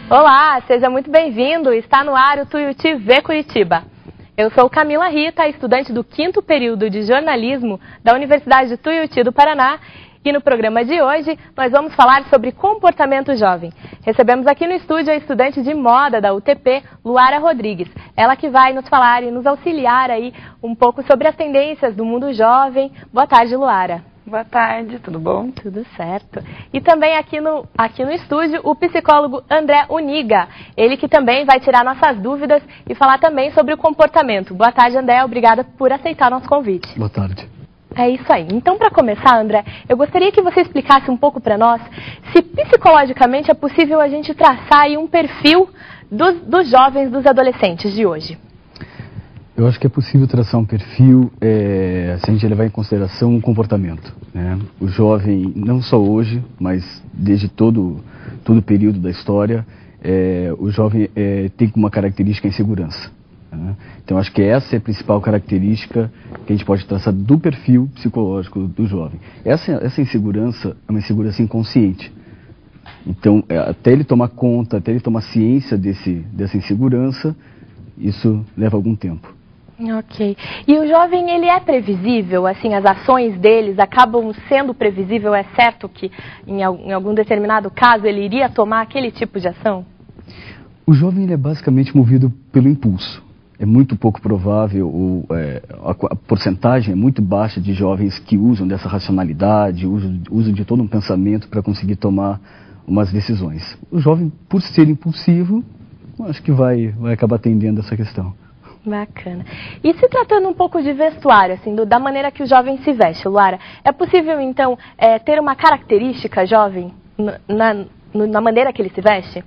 Olá, seja muito bem-vindo. Está no ar o Tuiuti Vê Curitiba. Eu sou Camila Rita, estudante do 5º período de jornalismo da Universidade de Tuiuti do Paraná. E no programa de hoje nós vamos falar sobre comportamento jovem. Recebemos aqui no estúdio a estudante de moda da UTP, Luara Rodrigues. Ela que vai nos falar e nos auxiliar aí um pouco sobre as tendências do mundo jovem. Boa tarde, Luara. Boa tarde, tudo bom? Tudo certo. E também aqui no estúdio o psicólogo André Uniga, ele que também vai tirar nossas dúvidas e falar também sobre o comportamento. Boa tarde, André, obrigada por aceitar nosso convite. Boa tarde. É isso aí. Então, para começar, André, eu gostaria que você explicasse um pouco para nós se psicologicamente é possível a gente traçar aí um perfil dos jovens, dos adolescentes de hoje. Eu acho que é possível traçar um perfil se a gente levar em consideração um comportamento, né? O jovem, não só hoje, mas desde todo o período da história, o jovem tem como uma característica a insegurança, né? Então acho que essa é a principal característica que a gente pode traçar do perfil psicológico do jovem. Essa insegurança é uma insegurança inconsciente. Então, até ele tomar conta, até ele tomar ciência dessa insegurança, isso leva algum tempo. Ok. E o jovem, ele é previsível? Assim, as ações deles acabam sendo previsível? É certo que em algum determinado caso ele iria tomar aquele tipo de ação? O jovem ele é basicamente movido pelo impulso. É muito pouco provável, a porcentagem é muito baixa de jovens que usam dessa racionalidade, usam de todo um pensamento para conseguir tomar umas decisões. O jovem, por ser impulsivo, acho que vai acabar atendendo essa questão. Bacana. E se tratando um pouco de vestuário, assim, da maneira que o jovem se veste, Luara, é possível, então, ter uma característica jovem na maneira que ele se veste?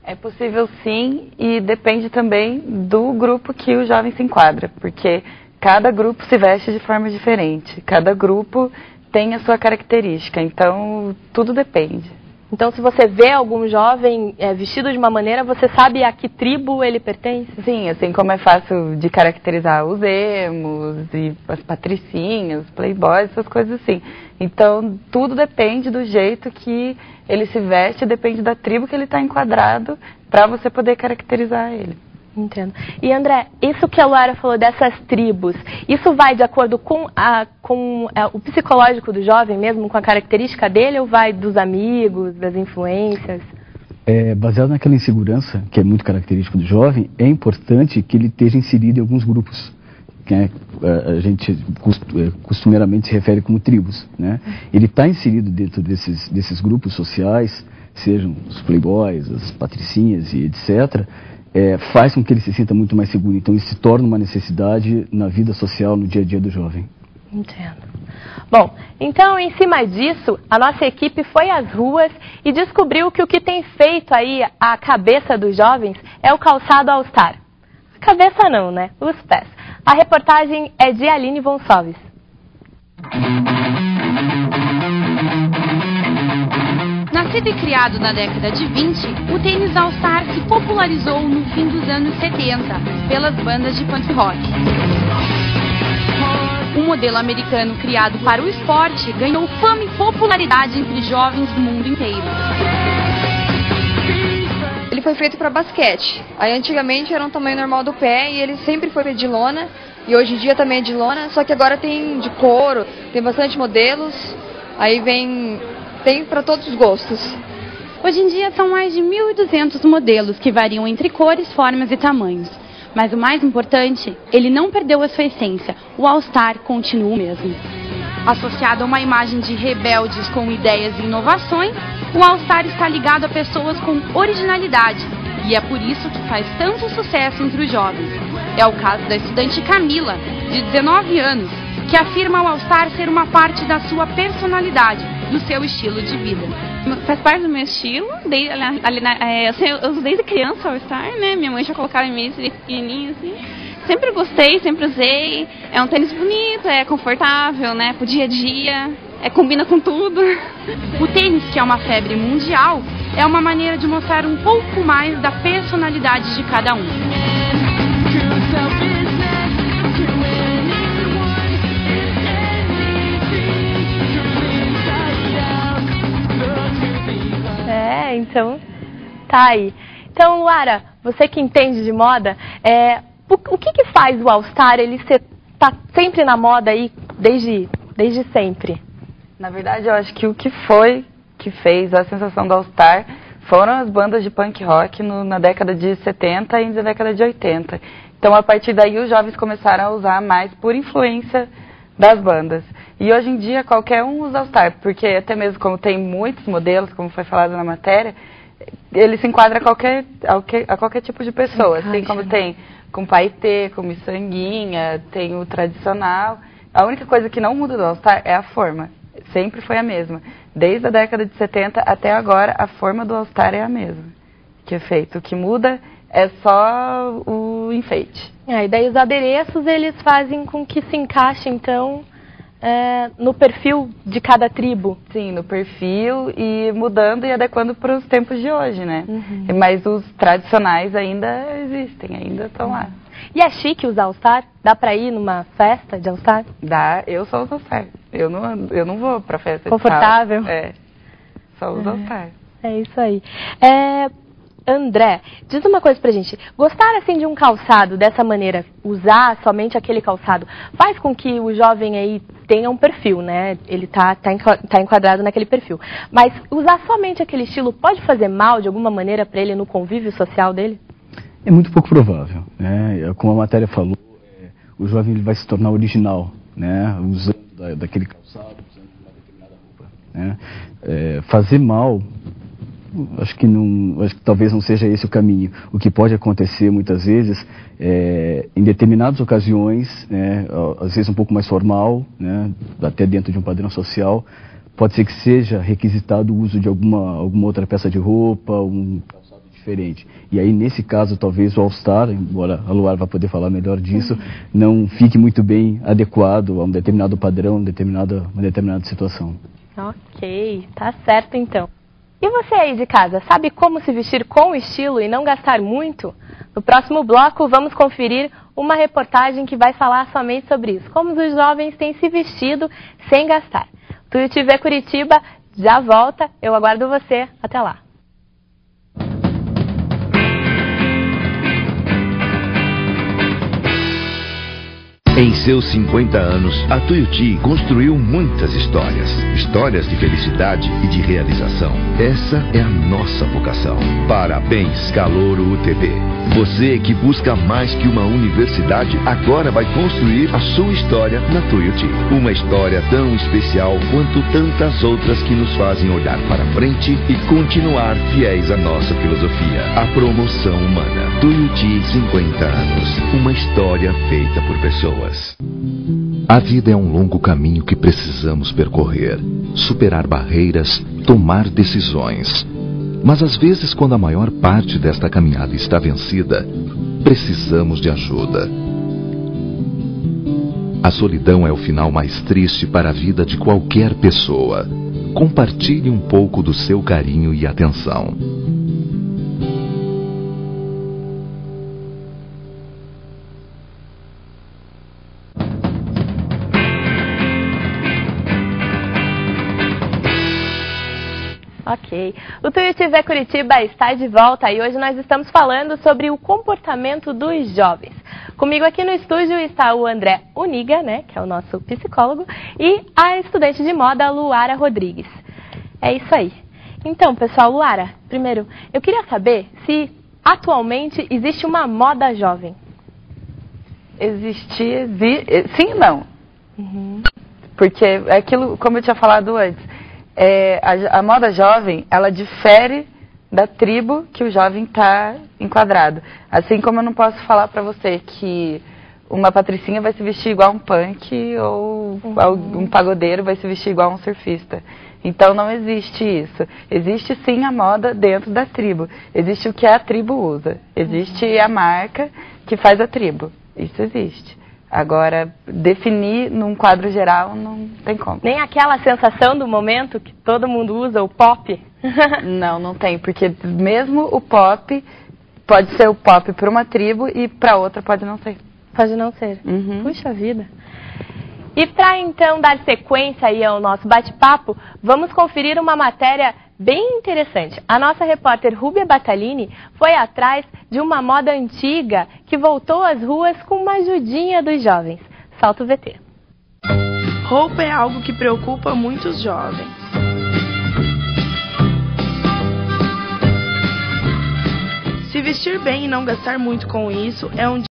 É possível sim, e depende também do grupo que o jovem se enquadra, porque cada grupo se veste de forma diferente, cada grupo tem a sua característica, então tudo depende. Então, se você vê algum jovem vestido de uma maneira, você sabe a que tribo ele pertence? Sim, assim como é fácil de caracterizar os emos, e as patricinhas, os playboys, essas coisas assim. Então, tudo depende do jeito que ele se veste, depende da tribo que ele está enquadrado, para você poder caracterizar ele. Entendo. E André, isso que a Luara falou dessas tribos, isso vai de acordo com o psicológico do jovem mesmo, com a característica dele, ou vai dos amigos, das influências? Baseado naquela insegurança, que é muito característico do jovem, é importante que ele esteja inserido em alguns grupos, que a gente costumeiramente se refere como tribos, né? Ele está inserido dentro desses grupos sociais, sejam os playboys, as patricinhas e etc., faz com que ele se sinta muito mais seguro. Então isso se torna uma necessidade na vida social, no dia a dia do jovem. Entendo. Bom, então em cima disso, a nossa equipe foi às ruas e descobriu que o que tem feito aí a cabeça dos jovens é o calçado All Star. A cabeça não, né? Os pés. A reportagem é de Aline Gonçalves. Nascido e criado na década de 20, o tênis All-Star se popularizou no fim dos anos 70 pelas bandas de punk rock. O modelo americano criado para o esporte ganhou fama e popularidade entre jovens do mundo inteiro. Ele foi feito para basquete. Aí antigamente era um tamanho normal do pé e ele sempre foi de lona. E hoje em dia também é de lona, só que agora tem de couro, tem bastante modelos. Aí tem para todos os gostos. Hoje em dia são mais de 1.200 modelos que variam entre cores, formas e tamanhos. Mas o mais importante, ele não perdeu a sua essência. O All-Star continua o mesmo. Associado a uma imagem de rebeldes com ideias e inovações, o All-Star está ligado a pessoas com originalidade. E é por isso que faz tanto sucesso entre os jovens. É o caso da estudante Camila, de 19 anos, que afirma o All-Star ser uma parte da sua personalidade, do seu estilo de vida. Faz parte do meu estilo, eu uso desde criança All-Star, né? Minha mãe já colocava em mim desde pequenininho, assim. Sempre gostei, sempre usei. É um tênis bonito, é confortável, né? Pro dia a dia, combina com tudo. O tênis, que é uma febre mundial, é uma maneira de mostrar um pouco mais da personalidade de cada um. Então tá aí. Então, Luara, você que entende de moda, o que faz o All Star ele tá sempre na moda aí desde sempre? Na verdade, eu acho que o que fez a sensação do All Star foram as bandas de punk rock na década de 70 e na década de 80. Então, a partir daí, os jovens começaram a usar mais por influência das bandas. E hoje em dia, qualquer um usa All Star, porque até mesmo como tem muitos modelos, como foi falado na matéria, ele se enquadra a qualquer tipo de pessoa. Assim como tem com paetê, com miçanguinha, tem o tradicional. A única coisa que não muda do All Star é a forma. Sempre foi a mesma. Desde a década de 70 até agora, a forma do All Star é a mesma que é feito. O que muda é só o enfeite. E daí os adereços, eles fazem com que se encaixe, então, no perfil de cada tribo. Sim, no perfil e mudando e adequando para os tempos de hoje, né? Mas os tradicionais ainda existem, ainda estão lá. E é chique usar All Star? Dá pra ir numa festa de All Star? Dá, eu só uso All Star. Eu não vou pra festa confortável? De sala. Só uso All Star. É isso aí. André, diz uma coisa pra gente. Gostar assim de um calçado dessa maneira, usar somente aquele calçado, faz com que o jovem aí tenha um perfil, né? Ele tá enquadrado naquele perfil. Mas usar somente aquele estilo pode fazer mal de alguma maneira pra ele no convívio social dele? É muito pouco provável, né? Como a matéria falou, o jovem ele vai se tornar original, né? Usando daquele calçado, usando uma determinada roupa, né? Fazer mal, acho que talvez não seja esse o caminho. O que pode acontecer muitas vezes, em determinadas ocasiões, né? Às vezes um pouco mais formal, né? Até dentro de um padrão social, pode ser que seja requisitado o uso de alguma outra peça de roupa, um calçado diferente. E aí, nesse caso, talvez o All Star, embora a Luara vai poder falar melhor disso, não fique muito bem adequado a um determinado padrão, uma determinada situação. Ok, tá certo então. E você aí de casa, sabe como se vestir com estilo e não gastar muito? No próximo bloco, vamos conferir uma reportagem que vai falar somente sobre isso. Como os jovens têm se vestido sem gastar. Tuyo TV Curitiba já volta, eu aguardo você. Até lá. Em seus 50 anos, a Tuiuti construiu muitas histórias. Histórias de felicidade e de realização. Essa é a nossa vocação. Parabéns, Calouro UTB. Você que busca mais que uma universidade, agora vai construir a sua história na Tuiuti. Uma história tão especial quanto tantas outras que nos fazem olhar para frente e continuar fiéis à nossa filosofia. A promoção humana. Tuiuti 50 anos. Uma história feita por pessoas. A vida é um longo caminho que precisamos percorrer, superar barreiras, tomar decisões. Mas às vezes, quando a maior parte desta caminhada está vencida, precisamos de ajuda. A solidão é o final mais triste para a vida de qualquer pessoa. Compartilhe um pouco do seu carinho e atenção. Ok. O Tuyo TV Curitiba está de volta e hoje nós estamos falando sobre o comportamento dos jovens. Comigo aqui no estúdio está o André Uniga, né, que é o nosso psicólogo, e a estudante de moda, Luara Rodrigues. É isso aí. Então, pessoal, Luara, primeiro, eu queria saber se atualmente existe uma moda jovem. Sim e não. Porque é aquilo, como eu tinha falado antes, a moda jovem, ela difere da tribo que o jovem está enquadrado. Assim como eu não posso falar para você que uma patricinha vai se vestir igual um punk ou um pagodeiro vai se vestir igual um surfista. Então não existe isso. Existe sim a moda dentro da tribo. Existe o que a tribo usa. Existe a marca que faz a tribo. Isso existe. Agora, definir num quadro geral não tem como. Nem aquela sensação do momento que todo mundo usa, o pop? Não tem, porque mesmo o pop pode ser o pop para uma tribo e para outra pode não ser. Pode não ser. Puxa vida. E para então dar sequência aí ao nosso bate-papo, vamos conferir uma matéria bem interessante. A nossa repórter Rúbia Batalini foi atrás de uma moda antiga que voltou às ruas com uma ajudinha dos jovens. Solta o VT. Roupa é algo que preocupa muitos jovens. Se vestir bem e não gastar muito com isso é um